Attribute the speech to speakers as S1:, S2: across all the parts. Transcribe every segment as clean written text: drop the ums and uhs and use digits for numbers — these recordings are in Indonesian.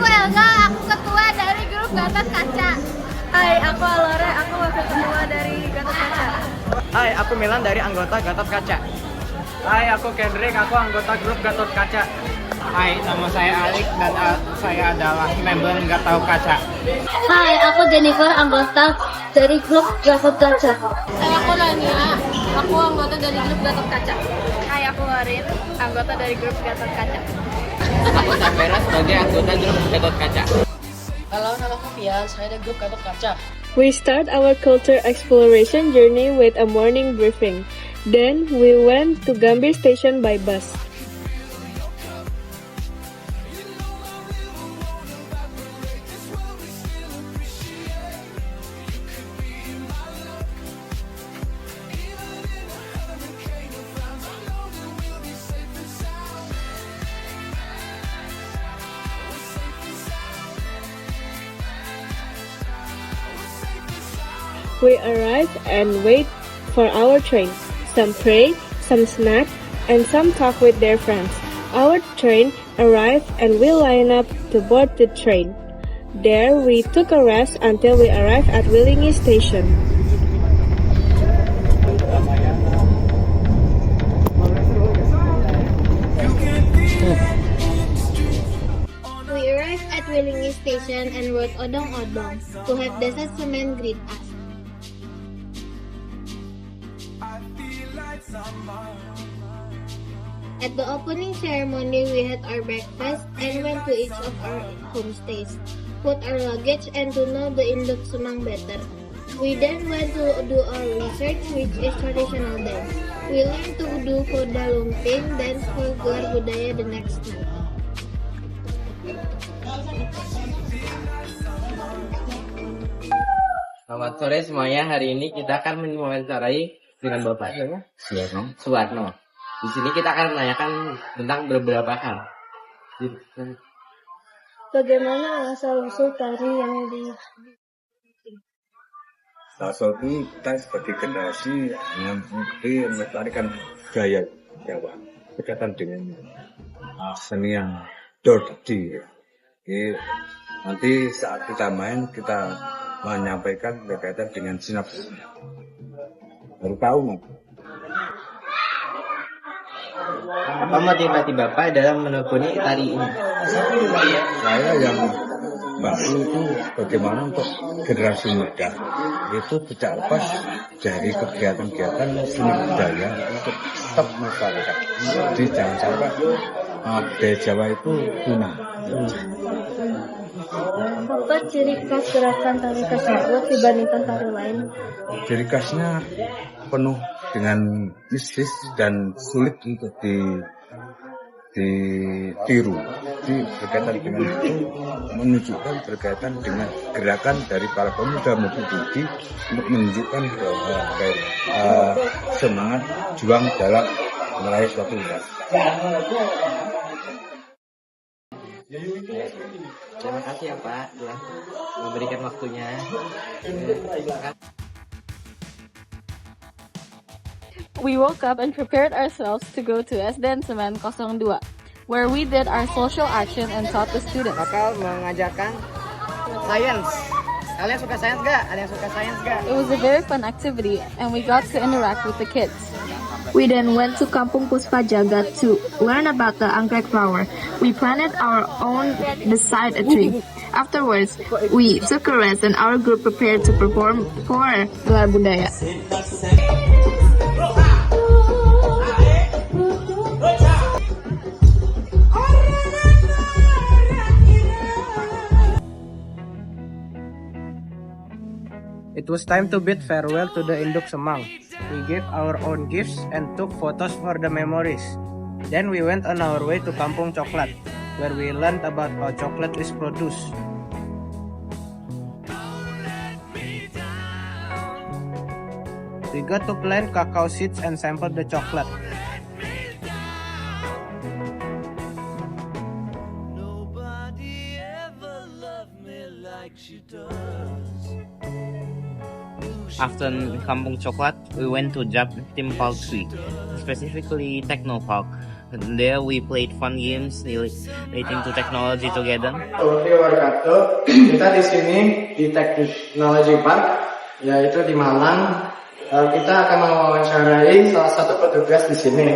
S1: aku Elga, aku ketua dari grup Gatot Kaca.
S2: Hai, aku Alore, aku wakil ketua dari Gatot Kaca.
S3: Hai, aku Milan dari anggota Gatot Kaca. Hai, aku Kendrick, aku anggota grup Gatot Kaca.
S4: Hai, nama saya Alik dan saya adalah member Gatot Kaca.
S1: Hai, aku Jennifer, anggota dari grup Gatot Kaca.
S2: Hai, aku Nania, aku anggota dari grup Gatot Kaca. Hai, aku Warin, anggota dari grup Gatot Kaca.
S4: Aku Sapera sebagai anggota grup Gatot Kaca.
S5: Halo, nama Fian, saya dari grup Gatot Kaca.
S6: We start our culture exploration journey with a morning briefing. Then we went to Gambir Station by bus. We arrive and wait for our train. Some pray, some snack, and some talk with their friends. Our train arrived and we line up to board the train. There we took a rest until we arrived at Willingi Station.
S1: We arrived at Willingi Station and rode odong-odong to have Desa Semen greet us. At the opening ceremony, we had our breakfast and went to each of our homestays, put our luggage and to know the Induk Semang better. We then went to do our research, which is traditional dance. We learned to do Kuda Lumping, dance for Gelar Budaya the next night.
S4: Selamat sore semuanya. Hari ini kita akan mewawancarai dengan Bapak Suwarno. Di sini kita akan menanyakan tentang beberapa hal.
S6: Bagaimana asal-usul tari yang
S7: Asal itu kita sebagai generasi yang mengikuti melestarikan gaya Jawa berkaitan dengan seni yang dor tadi. Nanti saat kita main kita menyampaikan berkaitan dengan sinaps. Baru tahu nggak?
S4: Apa motivasi Bapak dalam menekuni tari ini?
S7: Saya yang baru itu bagaimana untuk generasi muda itu tidak lepas dari kegiatan-kegiatan seni budaya untuk tetap masyarakat. Jadi jangan sampai budaya Jawa itu punah.
S6: apa ciri khas gerakan tari tersebut dibandingkan tari lain?
S7: Ciri khasnya penuh dengan mistis dan sulit untuk ditiru. Jadi berkaitan dengan itu menunjukkan berkaitan dengan gerakan dari para pemuda maupun budi untuk menunjukkan bahwa semangat juang dalam meraih suatu wilayah.
S4: Terima kasih ya Pak telah memberikan waktunya.
S2: We woke up and prepared ourselves to go to SDN Semen 02, where we did our social action and taught the students.
S3: Bakal mengajarkan sains. Kalian suka sains nggak? Ada yang suka sains nggak?
S2: It was a very fun activity, and we got to interact with the kids.
S8: We then went to Kampung Puspa Jagat to learn about the anggrek flower. We planted our own beside a tree. Afterwards, we took a rest and our group prepared to perform for Gelar Budaya.
S3: It was time to bid farewell to the Induk Semang. We gave our own gifts and took photos for the memories. Then we went on our way to Kampung Coklat, where we learned about how chocolate is produced. We got to plant cacao seeds and sample the chocolate.
S4: After Kampung Coklat, we went to Jap Theme Park 3, specifically Techno Park. And there we played fun games relating to technology together.
S3: Warahmatullahi wabarakatuh. Kita di sini di Technology Park, yaitu di Malang. Kita akan mewawancarai salah satu petugas di sini,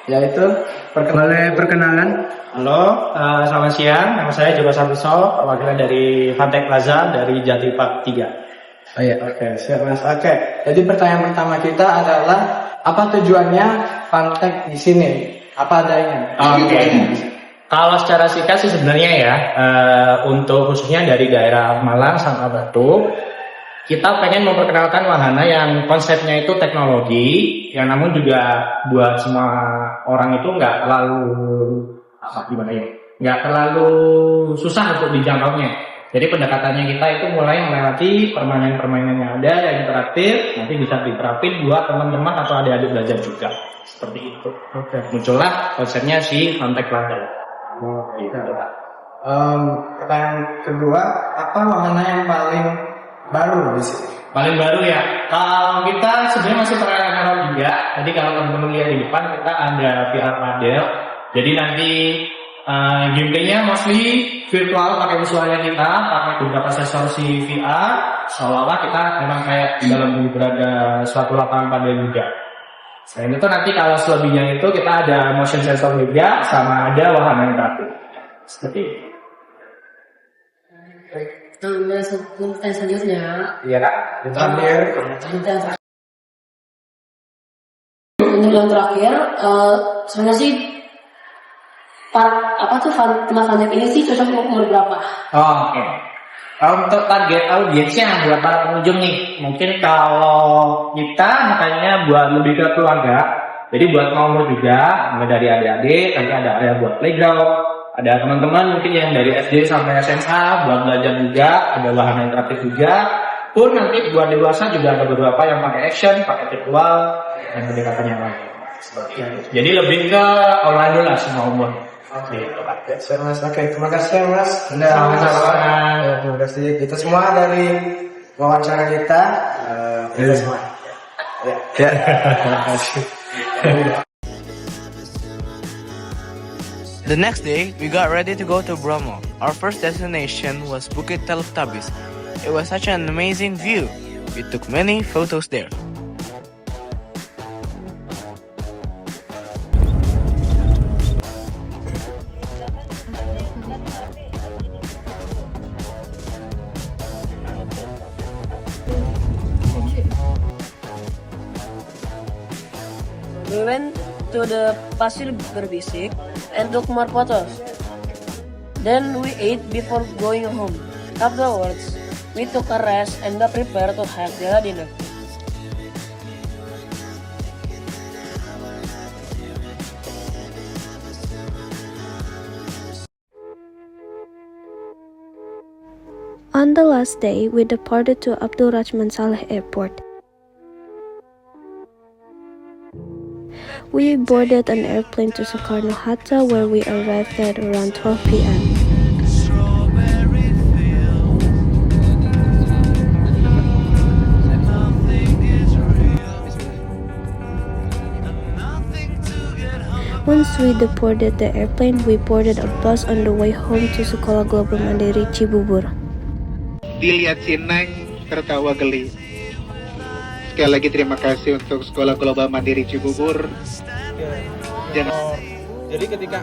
S3: yaitu perkenalan.
S9: Halo, selamat siang. Nama saya Joko Santoso, perwakilan dari Fantech Plaza dari Jati Park 3.
S3: Oh iya, oke, siap Mas. Oke, jadi pertanyaan pertama kita adalah apa tujuannya Fantech di sini? Apa adanya?
S9: Oke. Kalau secara singkat sih sebenarnya ya, untuk khususnya dari daerah Malang Sangka Batu, kita pengen memperkenalkan wahana yang konsepnya itu teknologi, yang namun juga buat semua orang itu nggak terlalu susah untuk dijangkaunya. Jadi pendekatannya kita itu mulai melewati permainan-permainan yang ada yang interaktif, nanti bisa diterapin buat teman-teman atau adik-adik belajar juga. Seperti itu.
S3: Oke.
S9: Muncullah konsepnya si Fantech Plaza.
S3: Gitu. Pertanyaan kedua, apa wahana yang paling baru di sini?
S9: Paling baru ya, kalau kita sebenarnya masih perkenalan juga. Jadi kalau teman-teman lihat di depan kita ada VR model. Jadi nanti gameplaynya mostly virtual pakai visualnya kita, pakai beberapa sensor si VR. Seolah-olah kita memang kayak dalam berada suatu lapangan padel juga. Selain itu nanti kalau selebihnya itu kita ada motion sensor juga, sama ada wahana interaktif. Seperti itu.
S5: Pertanyaan selanjutnya.
S3: Iya kak. Terakhir.
S5: Untuk yang terakhir, sebenarnya sih tema Fantech ini sih cocok untuk umur berapa?
S9: Oke. Untuk target audiensnya buat para pengunjung nih, mungkin kalau kita makanya buat lebih ke keluarga, jadi buat umur juga, mulai dari adik-adik, nanti ada area buat playground, ada teman-teman mungkin yang dari SD sampai SMA buat belajar juga, ada wahana interaktif juga, pun nanti buat dewasa juga ada beberapa yang pakai action, pakai virtual, dan pendekatan yang lain. Jadi lebih ke online dulu lah semua umur.
S3: Oke, Mas. Oke, terima kasih Mas. Terima kasih. Itu semua dari wawancara kita. Itu semua. Ya. Terima kasih.
S10: The next day, we got ready to go to Bromo. Our first destination was Bukit Teletubbies. It was such an amazing view. We took many photos there.
S5: We went to the Pasir Berbisik and took more photos. Then we ate before going home. Afterwards, we took a rest and got prepared to have gala dinner.
S6: On the last day, we departed to Abdul Rachman Saleh Airport. We boarded an airplane to Soekarno-Hatta where we arrived at around 12 p.m. Once we departed the airplane, we boarded a bus on the way home to Sekolah Global Mandiri Cibubur.
S11: Dilihat Sineng tertawa geli. Sekali lagi terima kasih untuk Sekolah Global Mandiri Cibubur.
S3: Jadi ketika